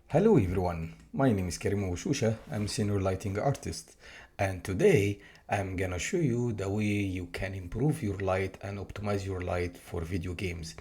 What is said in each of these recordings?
Hello everyone, my name is Karim Shousha. I'm senior lighting artist, and today I'm gonna show you the way you can improve your light and optimize your light for video games.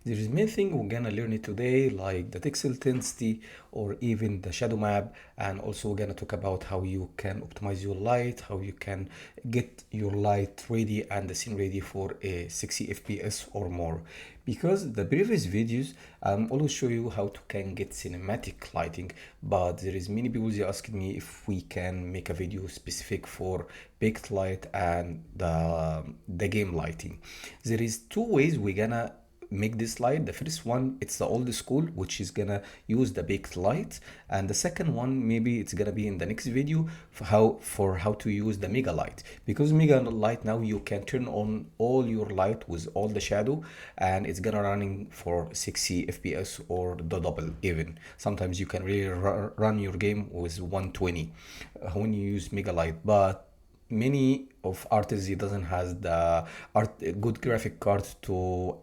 There is many things we're gonna learn it today, like the tixel intensity or even the shadow map, and also we're gonna talk about how you can optimize your light, how you can get your light ready and the scene ready for a 60 fps or more. Because the previous videos always show you how to can get cinematic lighting, but there is many people they asked me if we can make a video specific for baked light and the game lighting. There is two ways we're gonna make this light. The first one, it's the old school, which is gonna use the baked light, and the second one maybe it's gonna be in the next video for how to use the mega light. Because mega light now you can turn on all your light with all the shadow, and it's gonna running for 60 fps or the double. Even sometimes you can really run your game with 120 when you use mega light. But many of artists it doesn't has the good graphic card to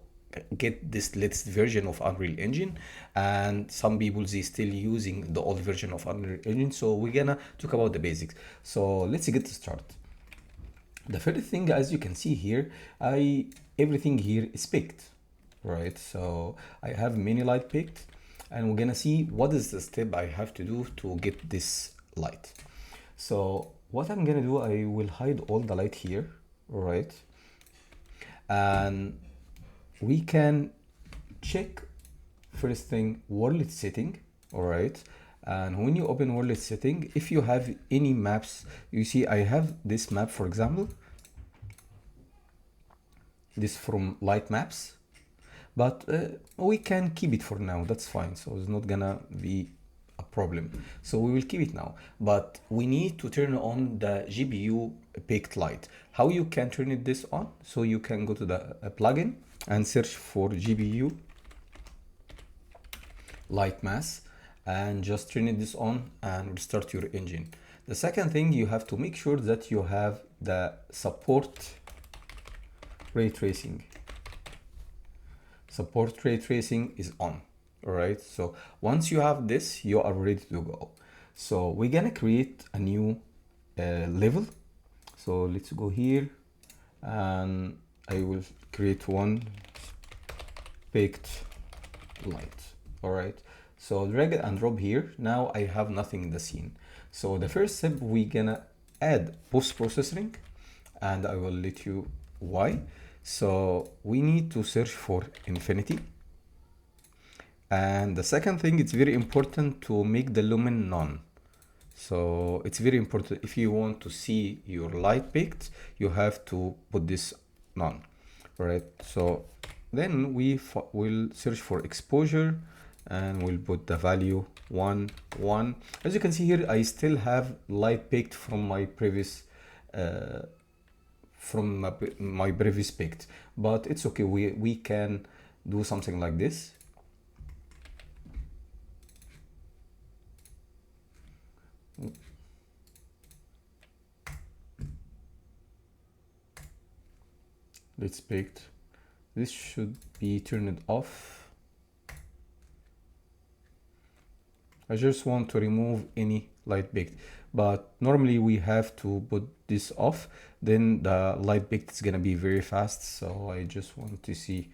get this latest version of Unreal Engine, and some people they still using the old version of Unreal Engine. So we're gonna talk about the basics. So let's get started. The first thing, as you can see here, everything here is picked, right? So I have many light picked, and we're gonna see what is the step I have to do to get this light. So what I'm gonna do, I will hide all the light here, right? And we can check first thing world setting, all right? And when you open world setting, if you have any maps, you see I have this map, for example, this from Lightmaps, but we can keep it for now, that's fine. So it's not gonna be a problem, so we will keep it now. But we need to turn on the GPU baked light. How you can turn this on? So you can go to the plugin and search for GPU Lightmass and just turn this on and restart your engine. The second thing, you have to make sure that you have the support ray tracing. Support ray tracing is on. All right, so once you have this, you are ready to go. So we're gonna create a new level. So let's go here, and I will create one baked light. All right, so drag it and drop here. Now I have nothing in the scene. So the first step, we're gonna add post-processing, and I will let you why. So we need to search for infinity. And the second thing, it's very important to make the lumen none. So it's very important. If you want to see your light picked, you have to put this none. All right, so then we will search for exposure, and we'll put the value 1 1. As you can see here, I still have light picked from my previous picked, but it's okay. We can do something like this. Let's pick. This should be turned off. I just want to remove any light baked, but normally we have to put this off, then the light baked is gonna be very fast. So I just want to see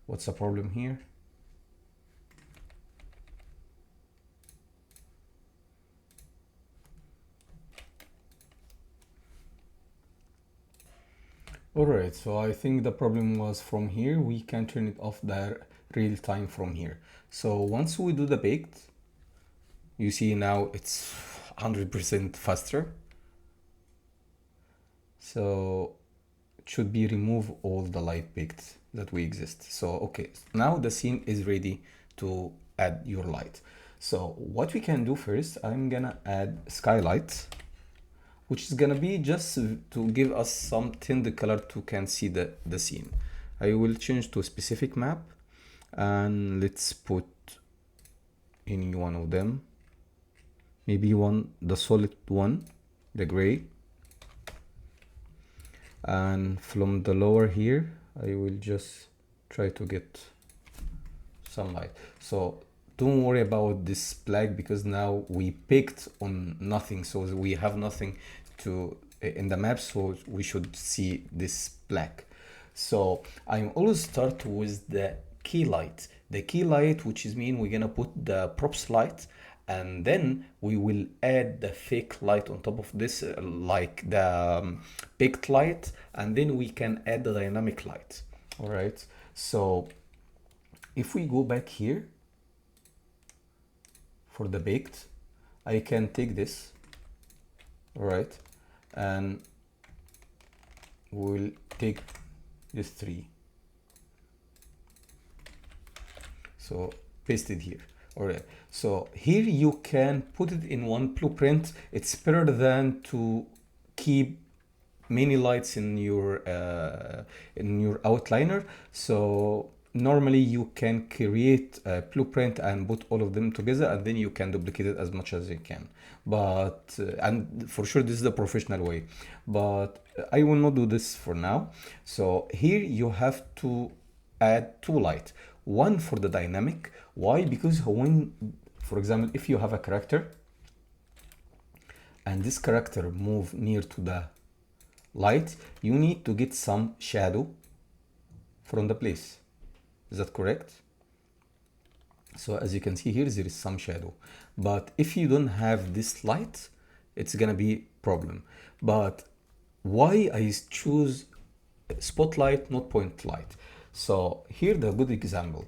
what's the problem here. Alright, so I think the problem was from here. We can turn it off the real time from here. So once we do the baked, you see now it's 100% faster. So it should be remove all the light baked that we exist. So okay, now the scene is ready to add your light. So what we can do first, I'm gonna add skylight, which is gonna be just to give us some tinted color to can see the scene. I will change to a specific map, and let's put any one of them. Maybe the solid one, the gray. And from the lower here, I will just try to get some light. So don't worry about this black because now we picked on nothing, so we have nothing to in the map, so we should see this black. So I always start with the key light. The key light, which is mean we're gonna put the props light, and then we will add the fake light on top of this, like the picked light, and then we can add the dynamic light. All right, so if we go back here for the baked, I can take this, all right, and we'll take this 3. So paste it here. All right, so here you can put it in one blueprint. It's better than to keep many lights in your outliner. So normally you can create a blueprint and put all of them together, and then you can duplicate it as much as you can. But and for sure this is the professional way, but I will not do this for now. So here you have to add 2 light, one for the dynamic. Why? Because when, for example, if you have a character and this character move near to the light, you need to get some shadow from the place. Is that correct? So as you can see here, there is some shadow, but if you don't have this light, it's gonna be problem. But why I choose spotlight, not point light? So here the good example.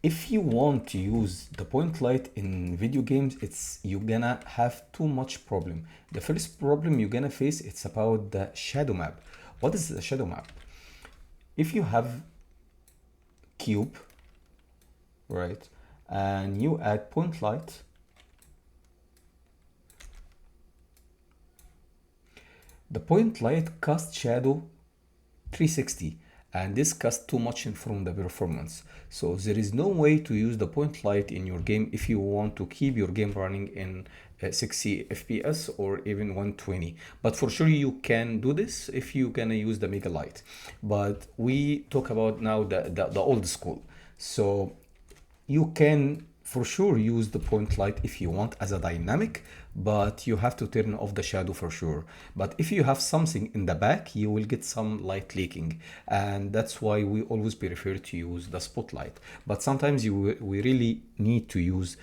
If you want to use the point light in video games, you're gonna have too much problem. The first problem you're gonna face, it's about the shadow map. What is the shadow map? If you have cube, right, and you add point light, the point light casts shadow 360, and this casts too much in from the performance. So there is no way to use the point light in your game if you want to keep your game running in 60 FPS or even 120. But for sure you can do this if you're gonna use the mega light. But we talk about now the old school. So you can for sure use the point light if you want as a dynamic, but you have to turn off the shadow for sure. But if you have something in the back, you will get some light leaking, and that's why we always prefer to use the spotlight. But sometimes we really need to use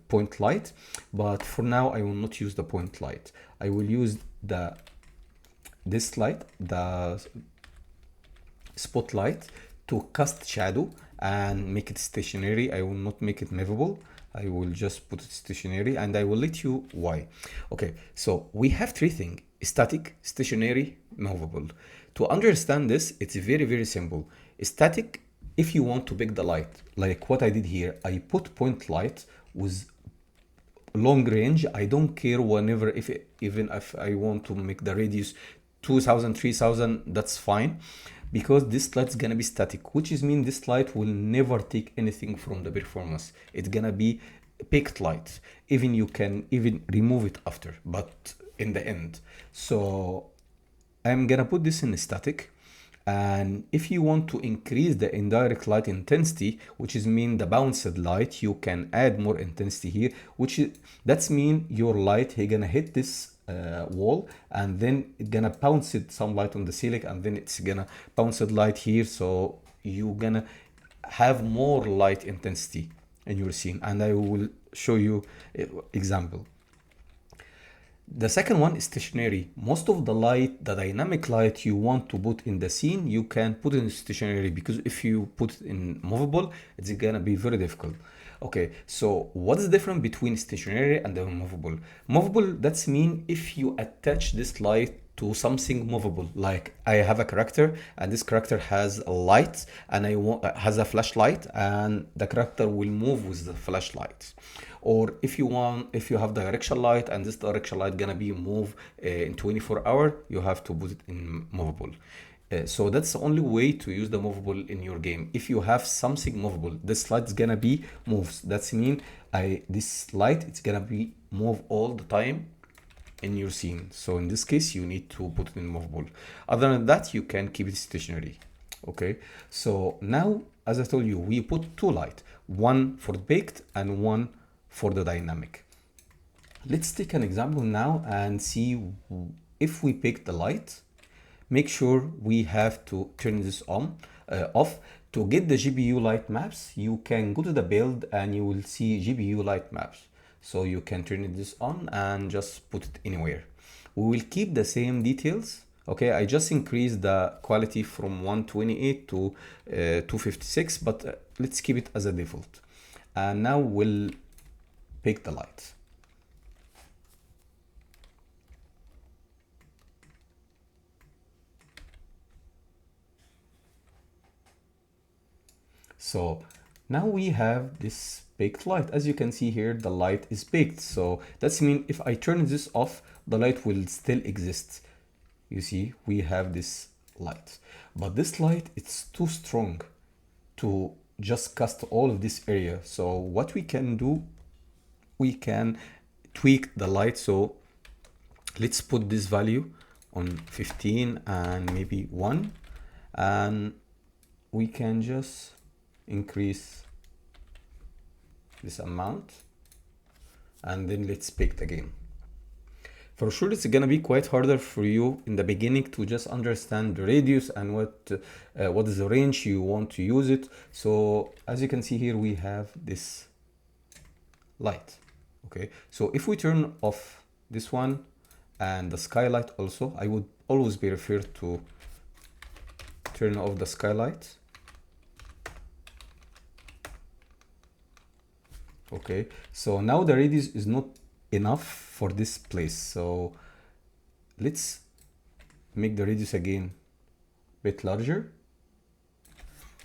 point light, but for now I will not use the point light. I will use this light, the spotlight, to cast shadow and make it stationary. I will not make it movable. I will just put it stationary, and I will let you why. Okay, so we have 3 things: static, stationary, movable. To understand this, it's very, very simple. Static, if you want to pick the light, like what I did here, I put point light with long range. I don't care whenever, even if I want to make the radius 2000, 3000, that's fine, because this light is gonna be static, which is mean this light will never take anything from the performance. It's gonna be picked light. Even you can even remove it after, but in the end. So I'm gonna put this in static. And if you want to increase the indirect light intensity, which is mean the bounced light, you can add more intensity here, that's mean your light gonna hit this wall, and then it's gonna bounce it some light on the ceiling, and then it's gonna bounce it light here, so you're gonna have more light intensity in your scene, and I will show you example. The second one is stationary. Most of the light, the dynamic light you want to put in the scene, you can put in stationary, because if you put it in movable, it's gonna be very difficult. Okay, so what is the difference between stationary and the movable? Movable, that's mean if you attach this light to something movable, like I have a character and this character has a light, and has a flashlight, and the character will move with the flashlight. Or if you have direction light, and this direction light gonna be moved in 24 hours, you have to put it in movable. So that's the only way to use the movable in your game. If you have something movable, this light is gonna be moves. That's mean this light, it's gonna be move all the time in your scene. So in this case, you need to put it in movable. Other than that, you can keep it stationary. Okay, so now, as I told you, we put two light, one for baked and one for the dynamic. Let's take an example now and see if we pick the light. Make sure we have to turn this on, off. To get the GPU light maps, you can go to the build and you will see GPU light maps. So you can turn this on and just put it anywhere. We will keep the same details. Okay, I just increased the quality from 128 to 256, but let's keep it as a default. And now we'll pick the light. So now we have this baked light. As you can see here, the light is baked. So that's mean if I turn this off, the light will still exist. You see, we have this light, but this light, it's too strong to just cast all of this area. So what we can do, we can tweak the light. So let's put this value on 15 and maybe 1, and we can just increase this amount, and then let's pick the game. For sure, it's gonna be quite harder for you in the beginning to just understand the radius and what is the range you want to use it. So as you can see here, we have this light. Okay, so if we turn off this one and the skylight also, I would always be referred to turn off the skylight. Okay, so now the radius is not enough for this place, so let's make the radius again a bit larger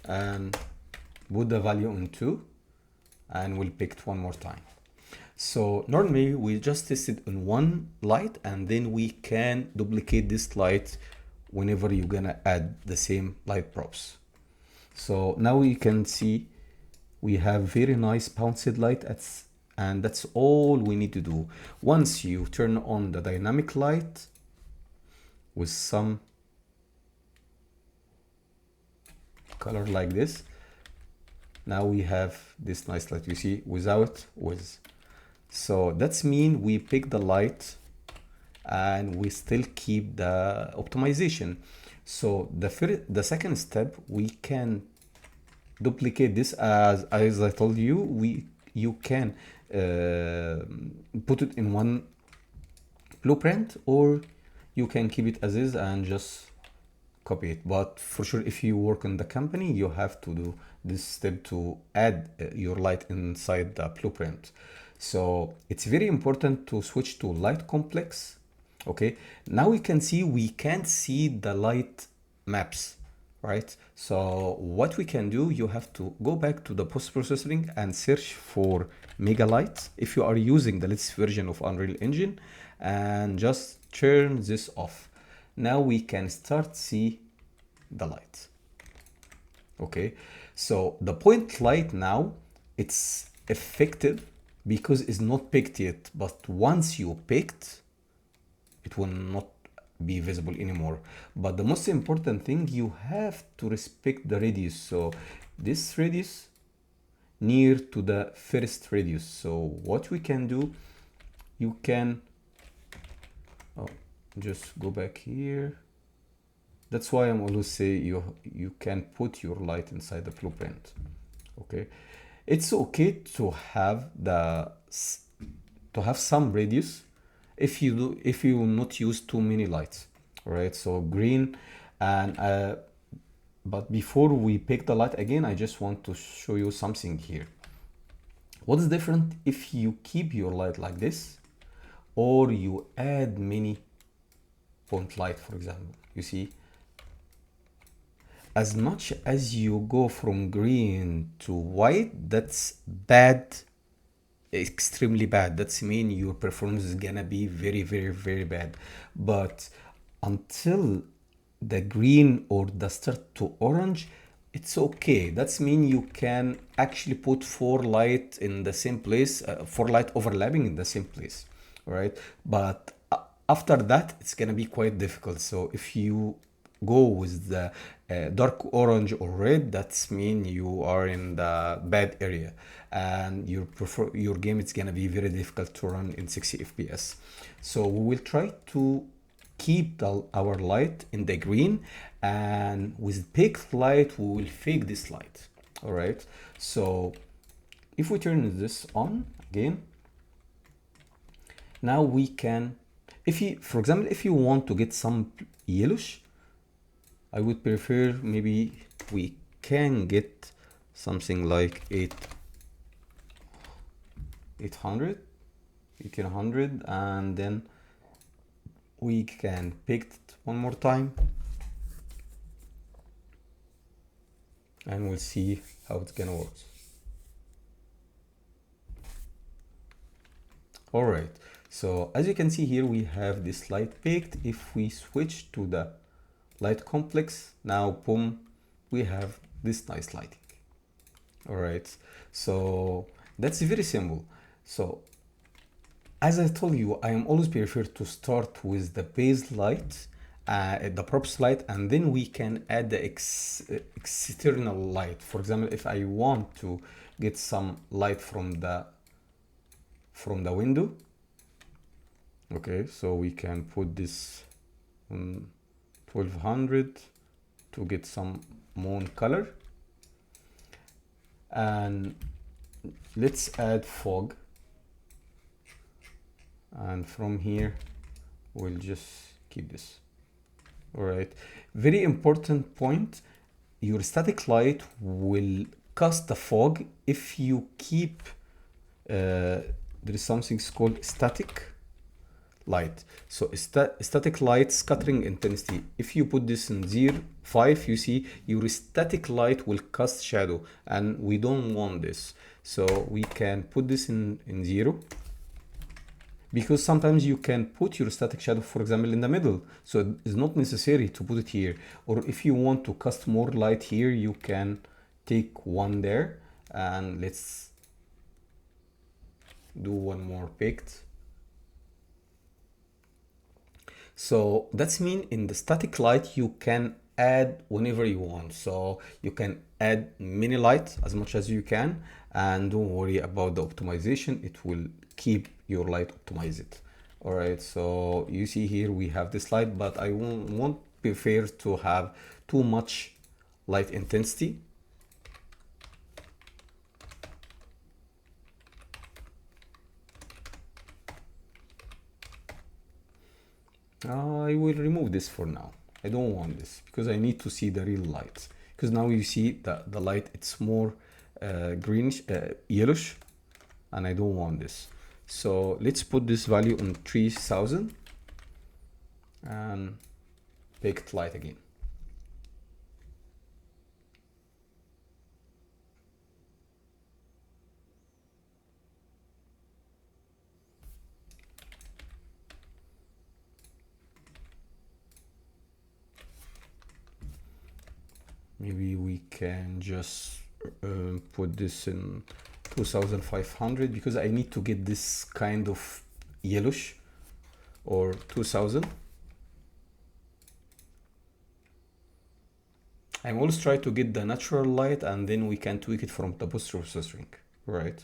and put the value on 2, and we'll pick it one more time. So normally we just test it on one light, and then we can duplicate this light whenever you're gonna add the same light props. So now you can see we have very nice bounced light, and that's all we need to do. Once you turn on the dynamic light with some color like this, now we have this nice light, you see, without with. So that's mean we pick the light and we still keep the optimization. So the second step, we can duplicate this as I told you. You can put it in one blueprint, or you can keep it as is and just copy it. But for sure, if you work in the company, you have to do this step to add your light inside the blueprint. So it's very important to switch to light complex. Okay, now we can see we can't see the light maps, right? So what we can do, you have to go back to the post-processing and search for mega light if you are using the latest version of Unreal Engine, and just turn this off. Now we can start see the light. Okay, so the point light now, it's effective because it's not picked yet, but once you picked, it will not be visible anymore. But the most important thing, you have to respect the radius. So this radius near to the first radius. So what we can do, you can just go back here. That's why I'm always say you can put your light inside the blueprint. Okay, it's okay to have some radius if you not use too many lights. All right, so green and but before we pick the light again, I just want to show you something here. What's different if you keep your light like this, or you add many point light, for example? You see, as much as you go from green to white, that's bad, extremely bad. That's mean your performance is gonna be very, very, very bad. But until the green or the start to orange, it's okay. That's mean you can actually put 4 light in the same place, 4 light overlapping in the same place, right? But after that, it's gonna be quite difficult. So if you go with the dark orange or red, that's mean you are in the bad area, and your game is gonna be very difficult to run in 60 fps. So we will try to keep our light in the green, and with picked light we will fake this light. All right, so if we turn this on again, now we can, if you, for example, if you want to get some yellowish, I would prefer maybe we can get something like 800, 1800, and then we can pick it one more time, and we'll see how it's gonna work. All right, so as you can see here, we have this light picked. If we switch to the light complex, now boom, we have this nice lighting. All right, so that's very simple. So as I told you, I am always prefer to start with the base light, the props light, and then we can add the external light. For example, if I want to get some light from the window, okay, so we can put this 1200 to get some moon color, and let's add fog, and from here we'll just keep this. All right, very important point, your static light will cast the fog if you keep there is something called static light. So static light scattering intensity, if you put this in 0.5, you see your static light will cast shadow, and we don't want this. So we can put this in 0, because sometimes you can put your static shadow, for example, in the middle, so it's not necessary to put it here. Or if you want to cast more light here, you can take one there, and let's do one more picked. So that's mean in the static light you can add whenever you want, so you can add mini light as much as you can, and don't worry about the optimization, it will keep your light optimized. All right, so you see here we have this light, but I won't prefer to have too much light intensity. I will remove this for now. I don't want this because I need to see the real light, because now you see that the light, it's more greenish, yellowish, and I don't want this. So let's put this value on 3000 and picked light again. Maybe we can just put this in 2500, because I need to get this kind of yellowish, or 2000. I'm always try to get the natural light, and then we can tweak it from the post-processing, right?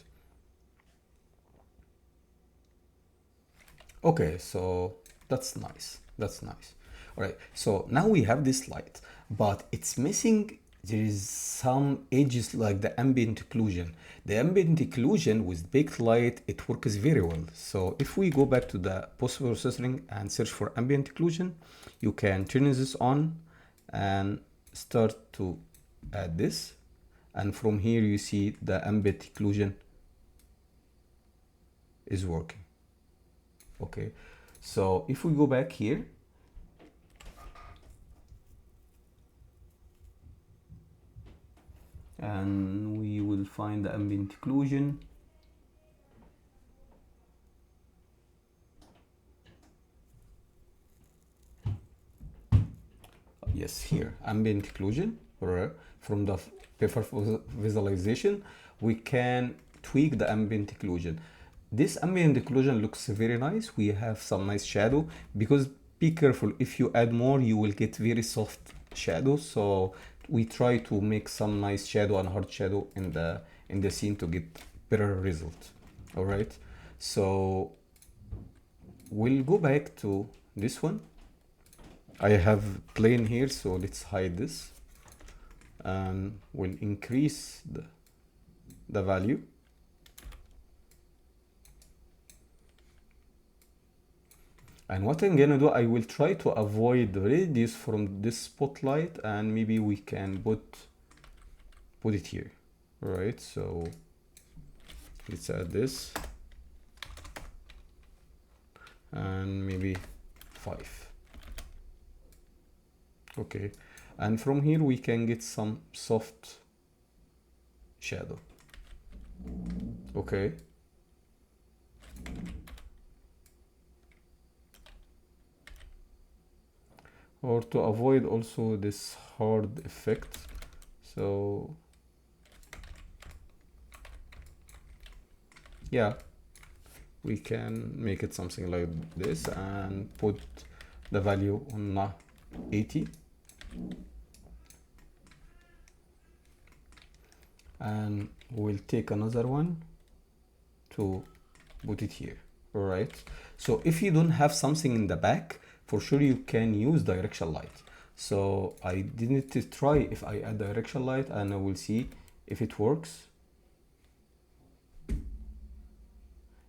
Okay, so that's nice. That's nice. All right, so now we have this light, but it's missing. There is some edges like the ambient occlusion. The ambient occlusion with baked light, it works very well. So if we go back to the post-processing and search for ambient occlusion, you can turn this on and start to add this. And from here you see the ambient occlusion is working. Okay, so if we go back here, and we will find the ambient occlusion. Yes, here, ambient occlusion, or from the paper visualization, we can tweak the ambient occlusion. This ambient occlusion looks very nice. We have some nice shadow, because be careful. If you add more, you will get very soft shadows. So we try to make some nice shadow and hard shadow in the scene to get better result. All right, so we'll go back to this one. I have plane here, so let's hide this, and we'll increase the value. And what I'm gonna do, I will try to avoid the radius from this spotlight, and maybe we can put it here. All right, so let's add this, and maybe 5. Okay, and from here we can get some soft shadow. Okay, or to avoid also this hard effect, so yeah, we can make it something like this and put the value on 80. And we'll take another one to put it here. All right, so if you don't have something in the back, for sure you can use directional light. So I didn't try if I add directional light, and I will see if it works.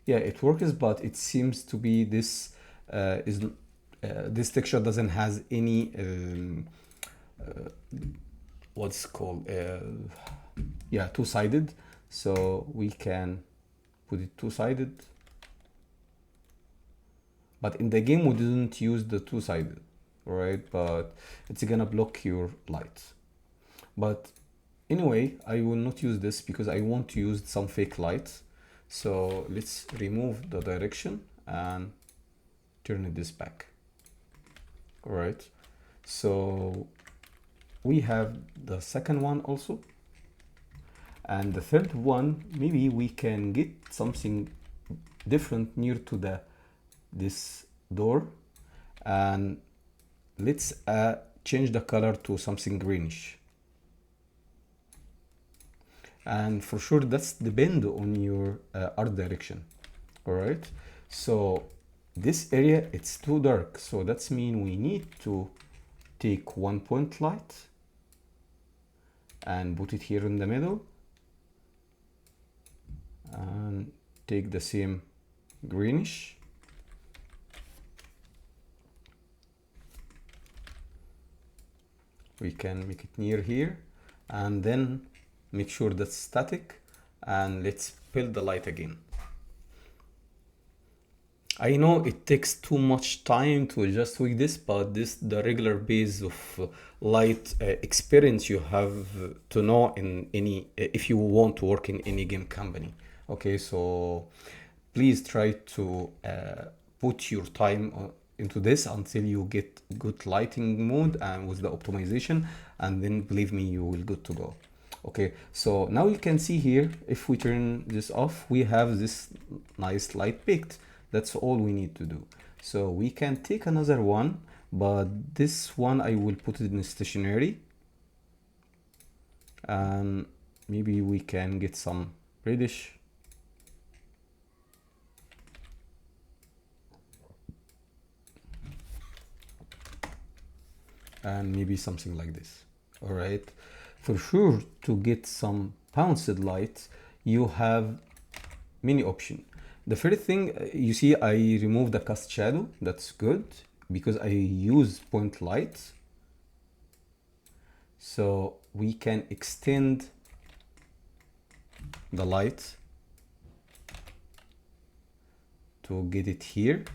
Yeah, it works, but it seems to be this this texture doesn't has any what's called yeah, two-sided. So we can put it two-sided, but in the game we didn't use the two-sided, right? But it's gonna block your light. But anyway, I will not use this because I want to use some fake light. So let's remove the direction and turn this back. All right, so we have the second one also, and the third one, maybe we can get something different near to this door, and let's change the color to something greenish. And for sure that's depend on your art direction. All right, so this area, it's too dark, so that's mean we need to take 1 point light and put it here in the middle, and take the same greenish, we can make it near here, and then make sure that's static, and let's build the light again. I know it takes too much time to just tweak this, but this the regular base of light experience you have to know in any if you want to work in any game company. Okay, so please try to put your time into this until you get good lighting mode and with the optimization, and then believe me, you will good to go. Okay, so now you can see here, if we turn this off, we have this nice light picked. That's all we need to do. So we can take another one, but this one I will put it in stationary, and maybe we can get some reddish, and maybe something like this. All right, for sure, to get some bounced light, you have many options. The first thing, you see I removed the cast shadow. That's good because I use point light. So we can extend the light to get it here.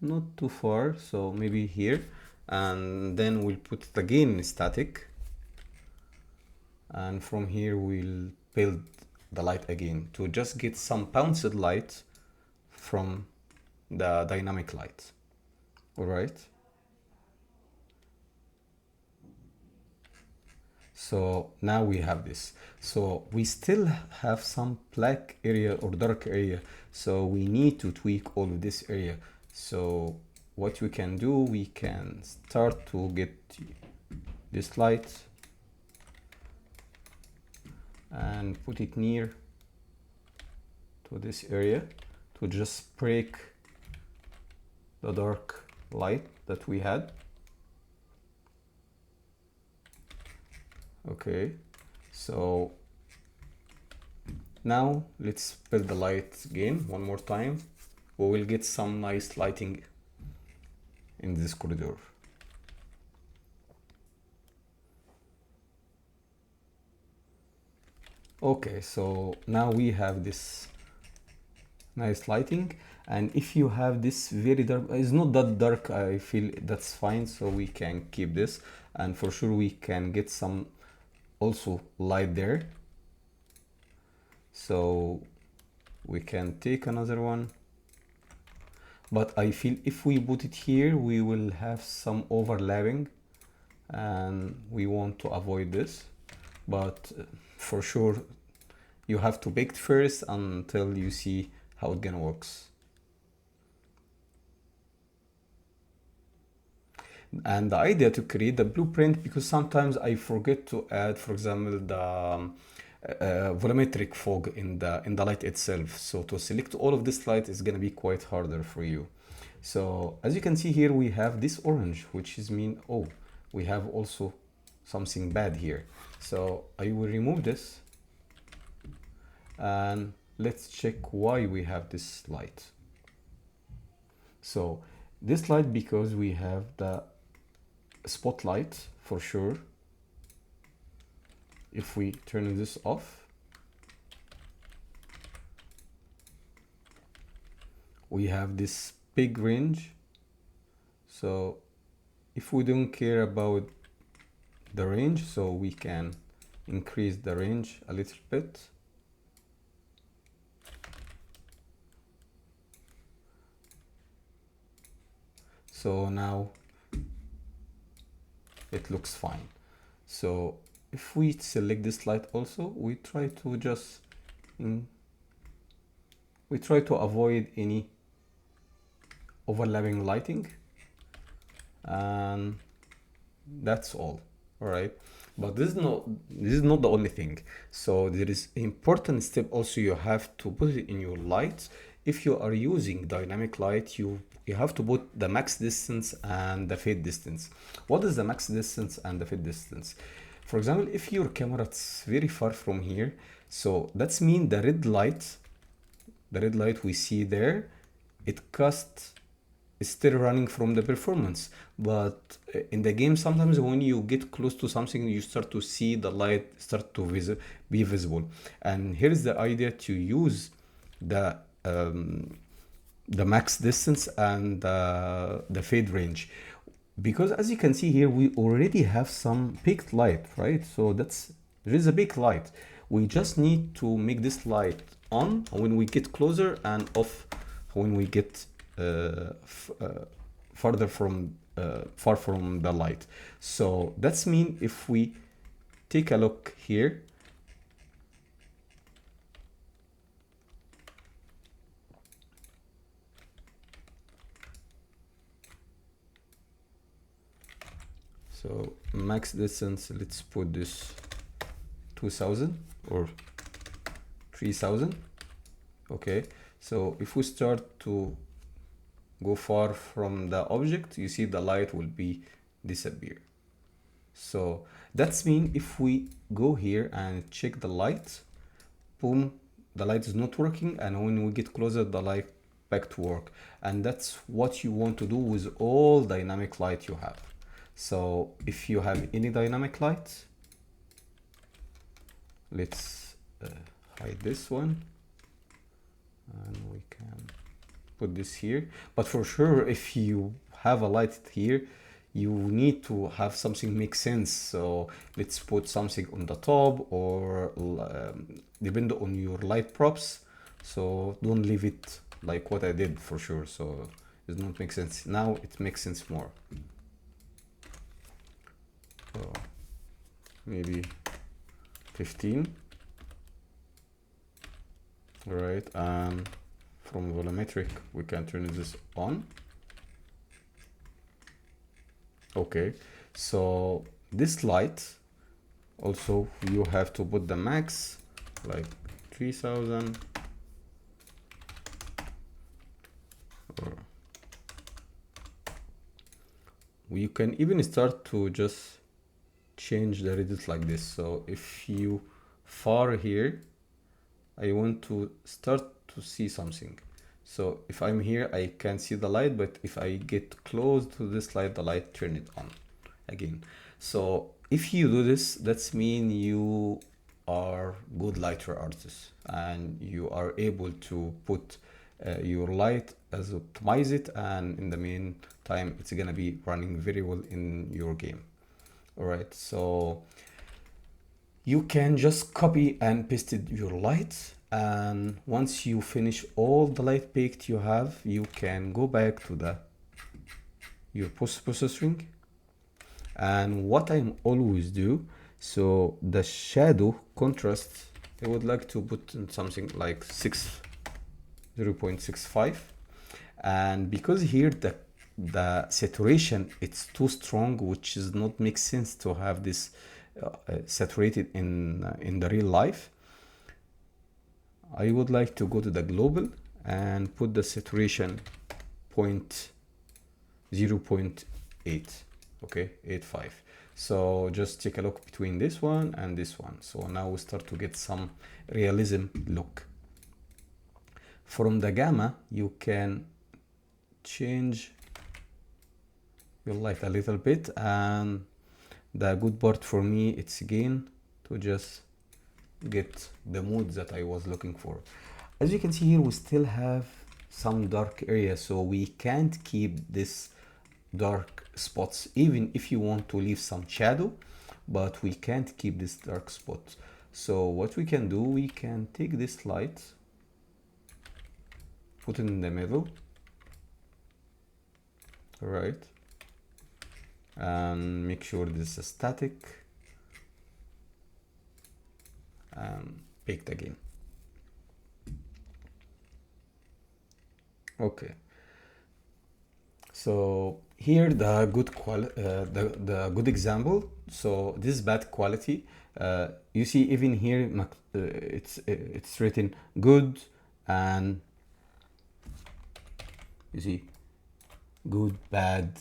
Not too far, so maybe here. And then we'll put it again in static. And from here we'll build the light again to just get some bounced light from the dynamic light. All right, So now we have this. So we still have some black area or dark area. So we need to tweak all of this area. So what we can do, we can start to get this light and put it near to this area to just break the dark light that we had. Okay, so now let's build the light again one more time. We will get some nice lighting in this corridor. Okay, so now we have this nice lighting, and if you have this very dark, it's not that dark, I feel that's fine, so we can keep this, and for sure we can get some also light there. So we can take another one, but I feel if we put it here we will have some overlapping and we want to avoid this. But for sure you have to bake it first until you see how it gonna works. And the idea to create the blueprint, because sometimes I forget to add, for example, the volumetric fog in the light itself. So to select all of this light is gonna be quite harder for you. So as you can see here, we have this orange, which is mean, oh, we have also something bad here. So I will remove this and let's check why we have this light. So this light, because we have the spotlight for sure. If we turn this off, we have this big range. So if we don't care about the range, so we can increase the range a little bit. So now it looks fine. So if we select this light also, we try to just avoid any overlapping lighting, and that's all right. But this is not the only thing. So there is an important step also you have to put it in your lights. If you are using dynamic light, you have to put the max distance and the fade distance. What is the max distance and the fade distance? For example, if your camera is very far from here, so that's mean the red light we see there, it is still running from the performance. But in the game, sometimes when you get close to something, you start to see the light start to be visible. And here's the idea to use the max distance and the fade range, because as you can see here, we already have some peaked light, right? So there is a big light. We just need to make this light on when we get closer and off when we get far from the light. So that's mean if we take a look here, so max distance, let's put this 2000 or 3000. Okay, so if we start to go far from the object, you see the light will be disappear. So that's mean if we go here and check the light, boom, the light is not working, and when we get closer, the light back to work. And that's what you want to do with all dynamic light you have. So if you have any dynamic light, let's hide this one, and we can put this here. But for sure, if you have a light here, you need to have something make sense. So let's put something on the top, or depend on your light props. So don't leave it like what I did for sure. So it does not make sense. Now it makes sense more. So maybe 15. Right, and from volumetric we can turn this on. Okay, so this light also you have to put the max like 3000, or you can even start to just change the radius like this. So if you far here, I want to start to see something. So if I'm here, I can see the light, but if I get close to this light, the light turn it on again. So if you do this, that's mean you are good lighter artist and you are able to put your light as optimize it, and in the meantime it's gonna be running very well in your game. All right, so you can just copy and paste your lights, and once you finish all the light baked you have, you can go back to your post processing. And what I always do, so the shadow contrast, I would like to put in something like 0.65, and because here the saturation it's too strong, which is not make sense to have this saturated in the real life. I would like to go to the global and put the saturation 0.8, okay, 85. So just take a look between this one and this one. So now we start to get some realism look. From the gamma you can change your light a little bit, and the good part for me, it's again to just get the mood that I was looking for. As you can see here, we still have some dark areas, so we can't keep this dark spots even if you want to leave some shadow, but we can't keep this dark spot. So what we can do, we can take this light, put it in the middle, right, and make sure this is static and baked again. Okay, so here the good the good example. So this bad quality, you see even here it's written good, and you see good, bad,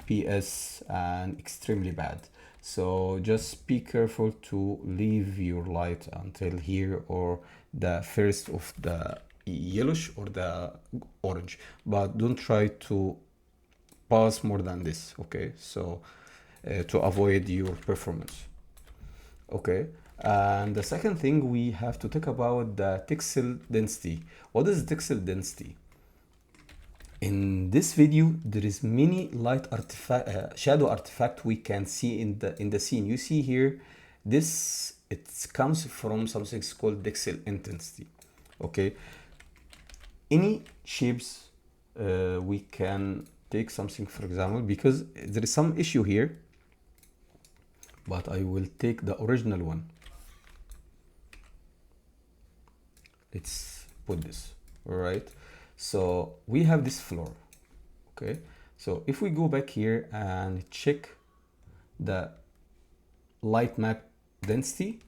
PS, and extremely bad. So just be careful to leave your light until here, or the first of the yellowish or the orange, but don't try to pass more than this, okay? So to avoid your performance. Okay, and the second thing we have to talk about the tixel density. What is tixel density? In this video, there is many light artifact, shadow artifact we can see in the scene. You see here, this it comes from something called tixel intensity. Okay, any shapes we can take something, for example, because there is some issue here, but I will take the original one. Let's put this, all right? So we have this floor, okay? So if we go back here and check the light map density,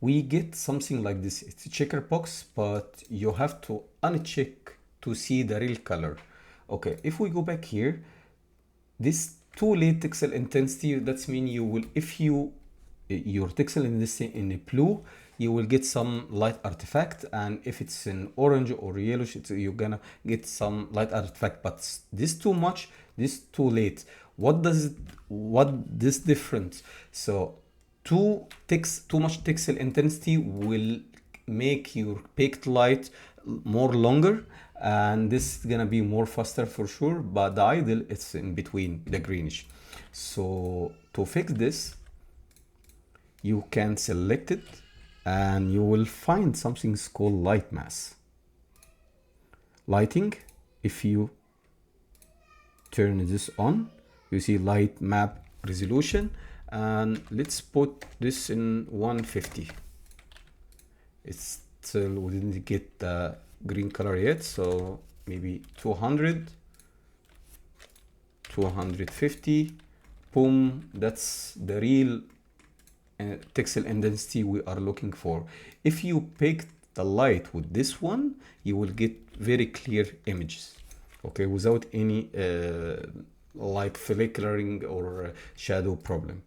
we get something like this. It's a checker box, but you have to uncheck to see the real color. Okay, if we go back here, this too late tixel intensity, that's mean you will, if you your tixel in this in a blue, you will get some light artifact, and if it's in orange or yellowish, you're gonna get some light artifact. But this too much, this too late. What this difference? So too much tixel intensity will make your baked light more longer, and this is gonna be more faster for sure, but the ideal it's in between the greenish. So to fix this, you can select it and you will find something called Lightmass. Lighting, if you turn this on, you see light map resolution, and let's put this in 150. It's still, we didn't get the green color yet, so maybe 200, 250. Boom, that's the real tixel intensity we are looking for. If you pick the light with this one, you will get very clear images, okay, without any light flickering or shadow problem.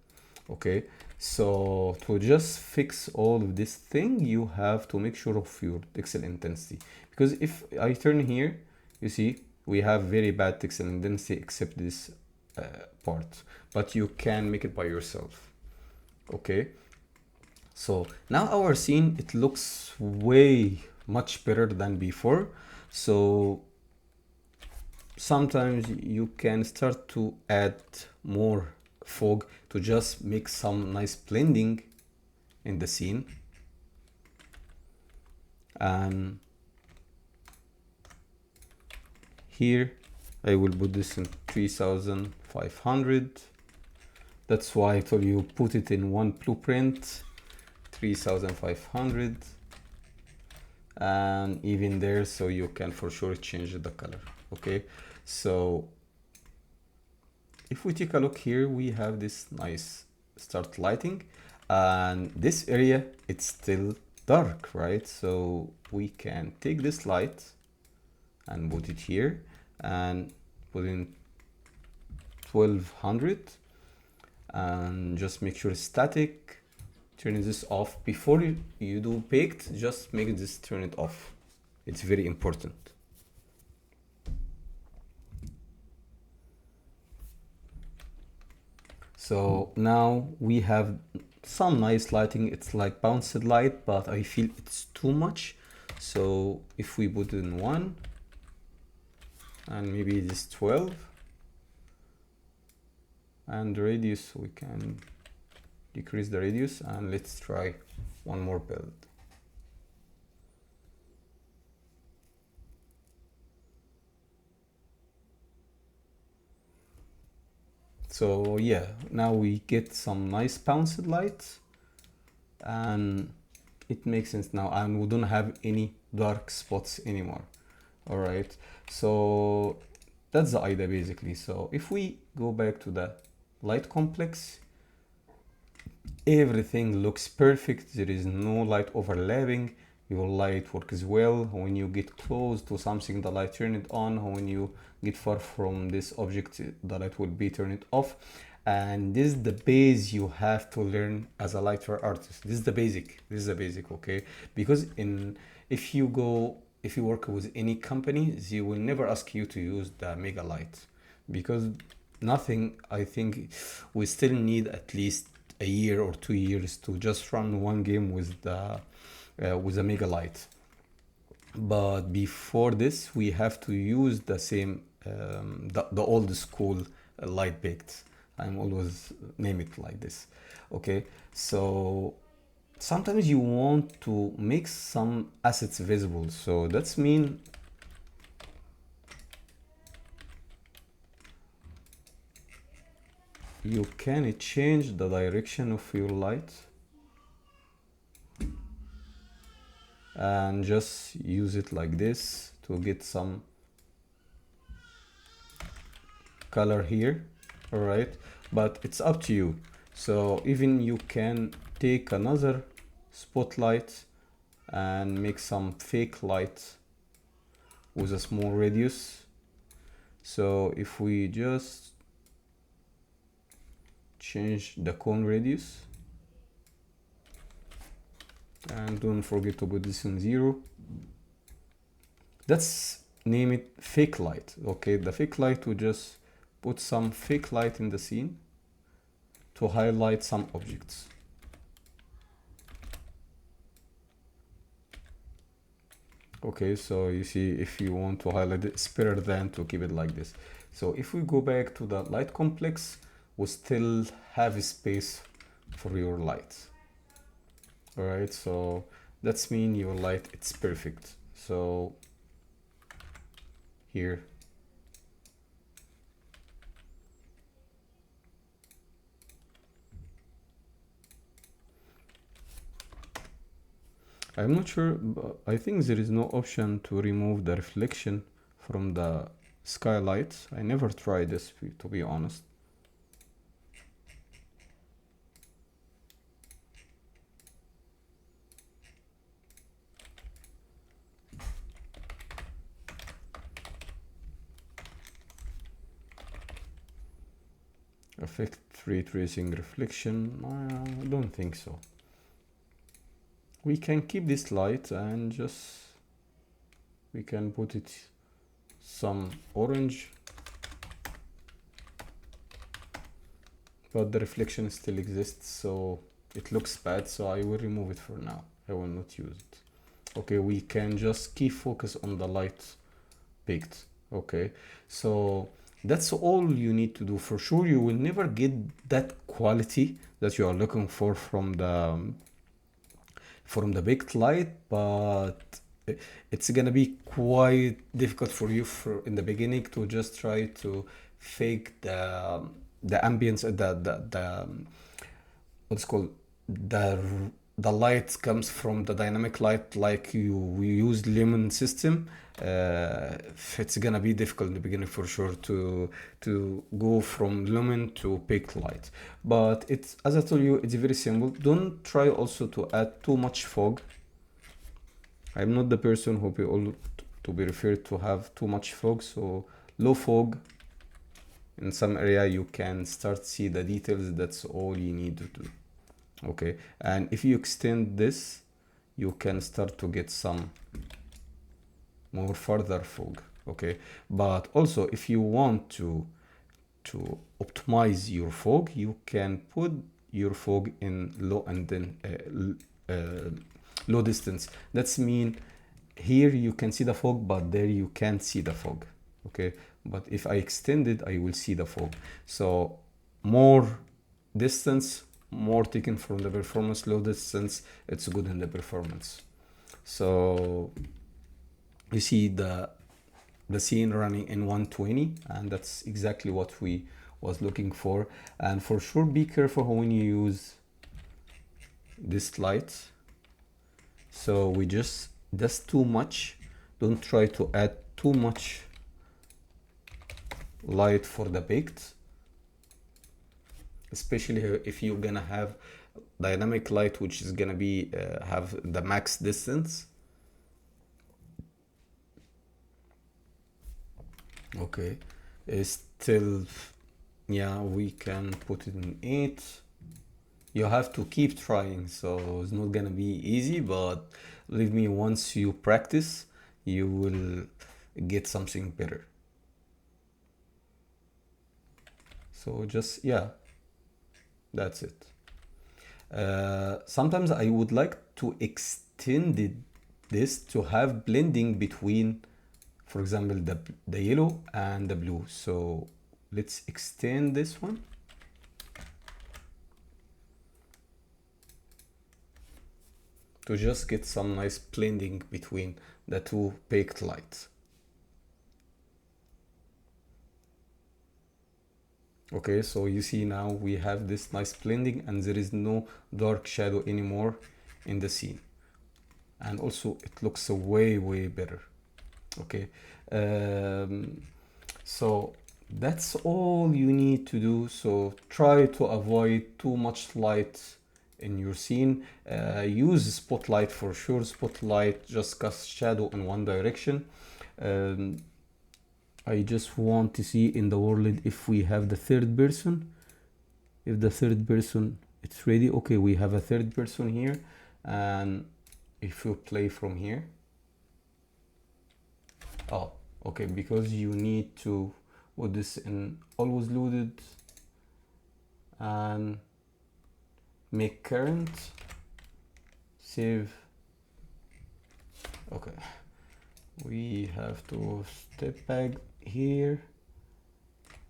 Okay, so to just fix all of this thing, you have to make sure of your tixel intensity, because if I turn here, you see we have very bad tixel intensity except this part, but you can make it by yourself. Okay, so now our scene, it looks way much better than before. So sometimes you can start to add more fog to just make some nice blending in the scene. And here I will put this in 3500. That's why I told you put it in one blueprint, 3500, and even there, so you can for sure change the color. Okay, so if we take a look here, we have this nice start lighting, and this area, it's still dark, right? So we can take this light and put it here and put in 1200, and just make sure it's static. Turn this off before you do baked. Just make this, turn it off. It's very important. So now we have some nice lighting. It's like bounced light, but I feel it's too much. So if we put in 1 and maybe this 12, and the radius, we can decrease the radius, and let's try one more build. So yeah, now we get some nice bounced light, and it makes sense now, and we don't have any dark spots anymore. All right, so that's the idea basically. So if we go back to the light complex, everything looks perfect. There is no light overlapping. Your light works well. When you get close to something, the light turn it on. When you get far from this object, the light will be turned off. And this is the base you have to learn as a lighter artist. This is the basic. This is the basic, okay? Because if you work with any company, they will never ask you to use the mega light, because nothing. I think we still need at least a year or 2 years to just run one game with a mega light. But before this, we have to use the same the old school light baked. I'm always name it like this. Okay, so sometimes you want to make some assets visible, so that's mean you can change the direction of your light and just use it like this to get some color here. All right, but it's up to you. So even you can take another spotlight and make some fake light with a small radius. So if we just change the cone radius, and don't forget to put this in 0, let's name it fake light. Okay, the fake light will just put some fake light in the scene to highlight some objects. Okay, so you see, if you want to highlight it, it's better than to keep it like this. So if we go back to the light complex, we still have a space for your light. All right, so that's mean your light, it's perfect. So here, I'm not sure, but I think there is no option to remove the reflection from the skylight. I never tried this, to be honest. Affect ray tracing reflection? I don't think so. We can keep this light and just we can put it some orange, but the reflection still exists, so it looks bad, so I will remove it for now. I will not use it. Okay, we can just keep focus on the light picked. Okay, so that's all you need to do. For sure you will never get that quality that you are looking for from the baked light, but it's gonna be quite difficult for you in the beginning to just try to fake the ambience, the what's called the light comes from the dynamic light, like we use lumen system. It's gonna be difficult in the beginning for sure to go from lumen to baked light, but it's, as I told you, it's very simple. Don't try also to add too much fog. I'm not the person who to be referred to have too much fog, so low fog. In some area you can start see the details. That's all you need to do. Okay, and if you extend this, you can start to get some more further fog. Okay, but also if you want to optimize your fog, you can put your fog in low and then low distance. That's mean here you can see the fog, but there you can't see the fog. Okay, but if I extend it, I will see the fog. So more distance, more taken from the performance. Low distance, it's good in the performance. So you see the scene running in 120, and that's exactly what we was looking for. And for sure be careful when you use this light. So that's too much. Don't try to add too much light for the baked, especially if you're gonna have dynamic light, which is gonna be have the max distance. Okay, it's still, yeah, we can put it in 8. You have to keep trying, so it's not gonna be easy, but believe me, once you practice, you will get something better. So just, yeah, that's it. Sometimes I would like to extend this to have blending between, for example, the yellow and the blue. So let's extend this one. To just get some nice blending between the two baked lights. Okay, so you see now we have this nice blending and there is no dark shadow anymore in the scene. And also it looks way better. Okay, so that's all you need to do. So try to avoid too much light in your scene. Use spotlight for sure. Spotlight just casts shadow in one direction. I just want to see in the world if we have the third person. If the third person, it's ready. Okay, we have a third person here. And if you play from here, oh, okay, because you need to put this in always loaded and make current, save. Okay, we have to step back here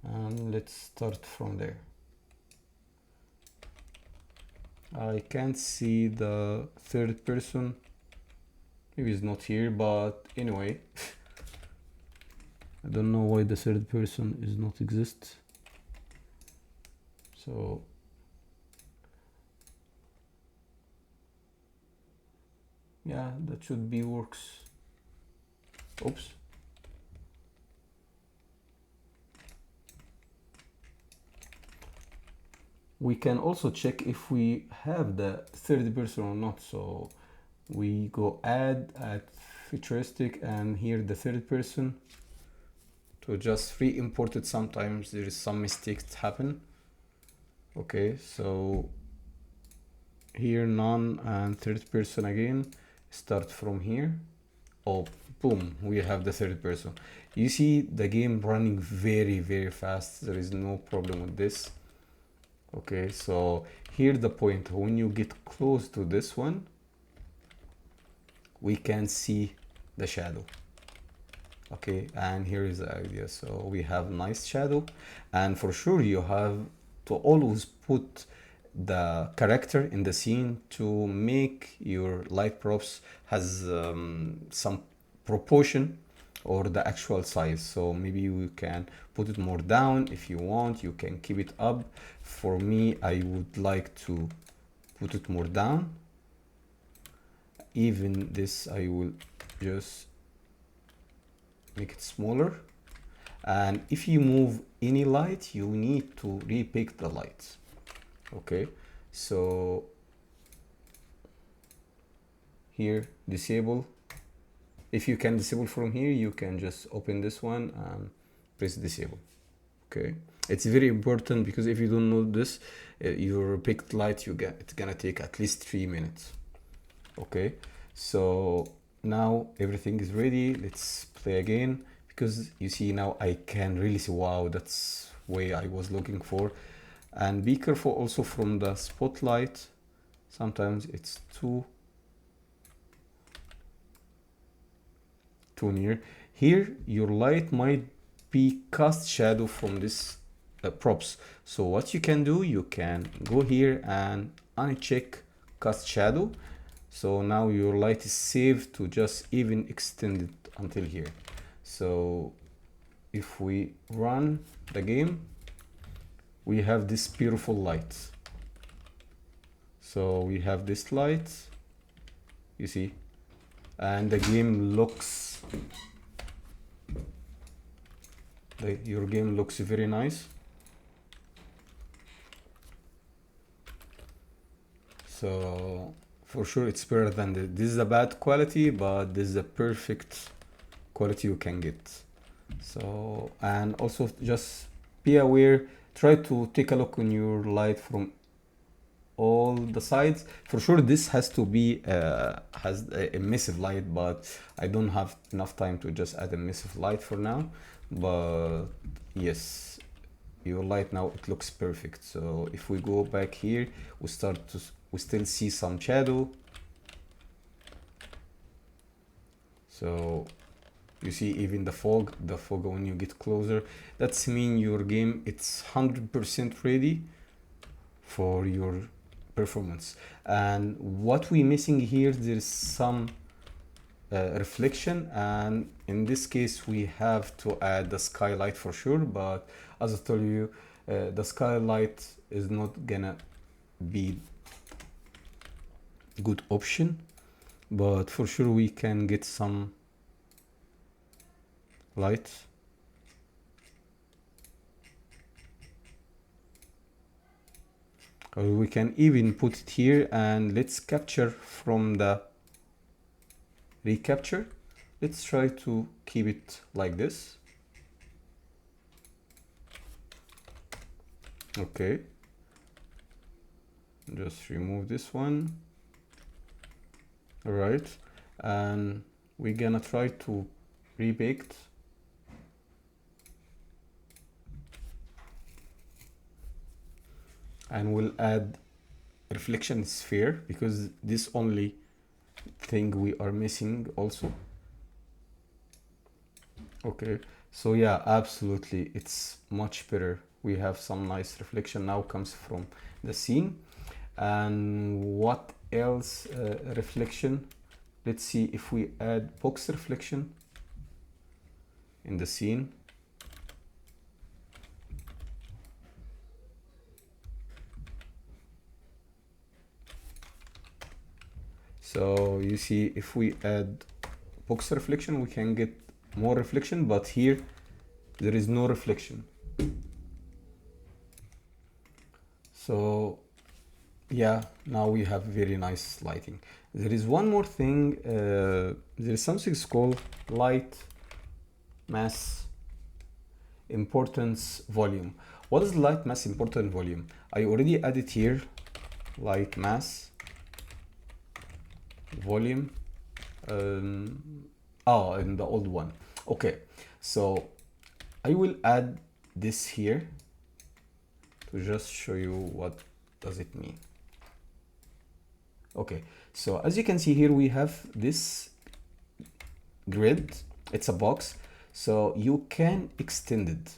and let's start from there. I can't see the third person, maybe it's not here, but anyway. I don't know why the third person is not exist. So Yeah, that should be works. Oops. We can also check if we have the third person or not. So we go add at futuristic, and here the third person to just re-import it. Sometimes there is some mistakes happen. Okay, so here none and third person again, start from here. Oh, boom, we have the third person. You see the game running very fast. There is no problem with this. Okay, so here the point, when you get close to this one, we can see the shadow. Okay, and here is the idea. So we have nice shadow, and for sure you have to always put the character in the scene to make your light props has some proportion or the actual size. So maybe you can put it more down. If you want, you can keep it up. For me, I would like to put it more down. Even this, I will just make it smaller. And if you move any light, you need to repick the lights. Okay, so here disable. If you can disable from here, you can just open this one and press disable. Okay, it's very important because if you don't know this, your picked light it's gonna take at least 3 minutes. Okay, so now everything is ready. Let's play again, because you see now I can really see, wow, that's way I was looking for. And be careful also from the spotlight. Sometimes it's too near. Here your light might be cast shadow from this props. So what you can do, you can go here and uncheck cast shadow. So now your light is safe to just even extend it until here. So if we run the game, we have this beautiful light. So we have this light, you see, and the game looks, your game looks very nice. So for sure it's better than this is a bad quality, but this is a perfect quality you can get. So, and also just be aware, try to take a look on your light from all the sides. For sure this has to be has a emissive light, but I don't have enough time to just add emissive light for now. But yes, your light now, it looks perfect. So if we go back here, we still see some shadow. So you see even the fog when you get closer, that's mean your game, it's 100% ready for your performance. And what we missing here, there's some reflection, and in this case we have to add the skylight for sure. But as I told you, the skylight is not gonna be good option, but for sure we can get some light. Or we can even put it here, and let's capture from the recapture. Let's try to keep it like this. Okay, just remove this one. All right, and we're gonna try to rebake it. And we'll add reflection sphere, because this only thing we are missing also. Okay, so yeah, absolutely, it's much better. We have some nice reflection now comes from the scene. And what else? Reflection, let's see if we add box reflection in the scene. So you see, if we add box reflection, we can get more reflection, but here there is no reflection. So yeah, now we have very nice lighting. There is one more thing. There is something called light mass importance volume. What is light mass important volume? I already added here light mass volume. In the old one. Okay, so I will add this here to just show you what does it mean. Okay, so as you can see here, we have this grid. It's a box, so you can extend it.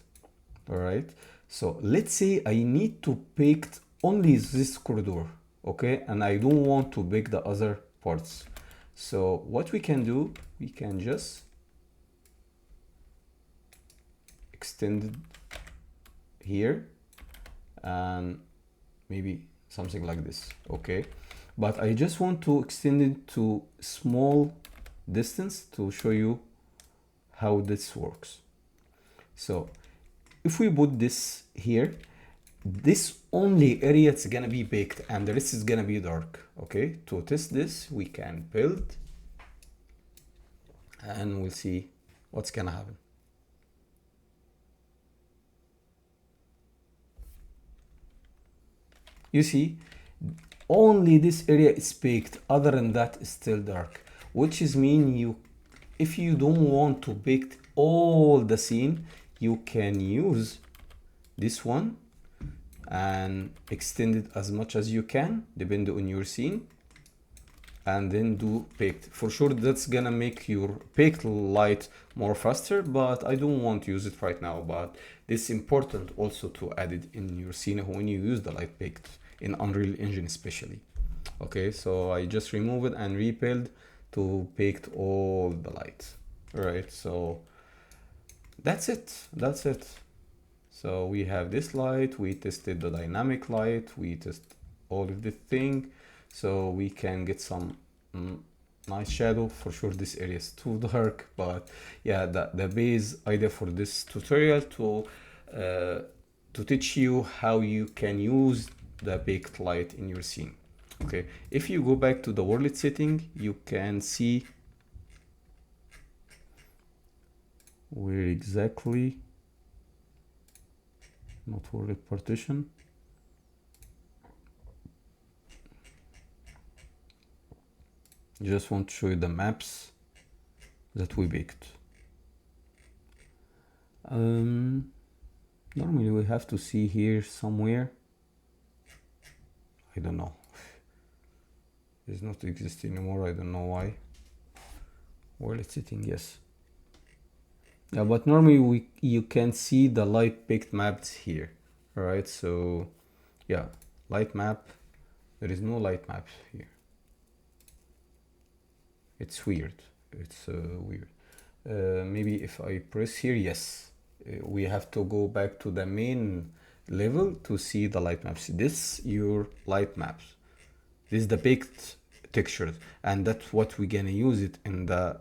All right, so let's say I need to pick only this corridor, okay, and I don't want to pick the other parts. So what we can do, we can just extend it here and maybe something like this, okay, but I just want to extend it to small distance to show you how this works. So if we put this here, this only area is gonna be baked and the rest is gonna be dark. Okay, to test this we can build and we'll see what's gonna happen. You see, only this area is baked, other than that is still dark, which is mean if you don't want to bake all the scene, you can use this one and extend it as much as you can, depending on your scene, and then do baked. For sure that's gonna make your baked light more faster, but I don't want to use it right now. But it's important also to add it in your scene when you use the light baked in Unreal Engine especially. Okay, so I just remove it and rebuild to baked all the lights. All right, so that's it. So we have this light, we tested the dynamic light, we test all of the thing, so we can get some nice shadow. For sure this area is too dark, but yeah, the base idea for this tutorial to teach you how you can use the baked light in your scene. Okay, if you go back to the world setting, you can see where exactly, not world partition. Just want to show you the maps that we baked. Normally we have to see here somewhere. I don't know. It's not exist anymore. I don't know why. World setting, yes. Yeah, but normally you can see the light baked maps here. All right, so yeah, light map. There is no light map here. It's weird. It's weird. Maybe if I press here, yes, we have to go back to the main level to see the light maps. This your light maps. This is the baked textures, and that's what we're gonna use it in the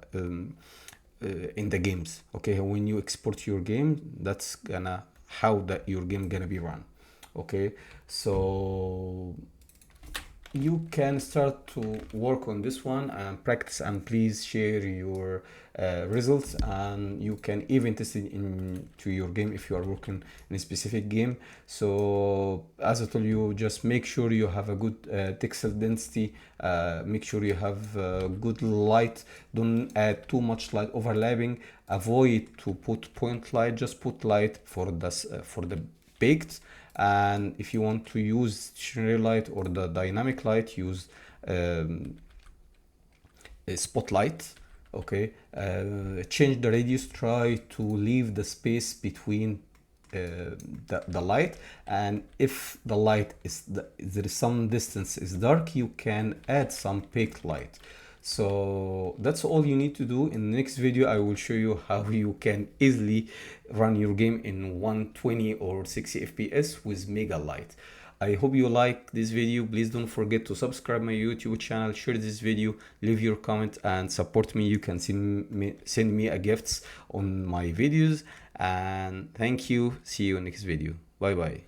games. Okay, when you export your game, that's gonna how that your game gonna be run. Okay, so you can start to work on this one and practice, and please share your results, and you can even test it into your game if you are working in a specific game. So as I told you, just make sure you have a good tixel density, make sure you have good light, don't add too much light overlapping, avoid to put point light, just put light for the baked. And if you want to use stationary light or the dynamic light, use a spotlight. Okay, change the radius, try to leave the space between the light, and if the light is there is some distance is dark, you can add some baked light. So that's all you need to do. In the next video I will show you how you can easily run your game in 120 or 60 fps with mega light. I hope you like this video. Please don't forget to subscribe my YouTube channel, share this video, leave your comment and support me. You can send me a gifts on my videos, and thank you. See you in next video. Bye bye.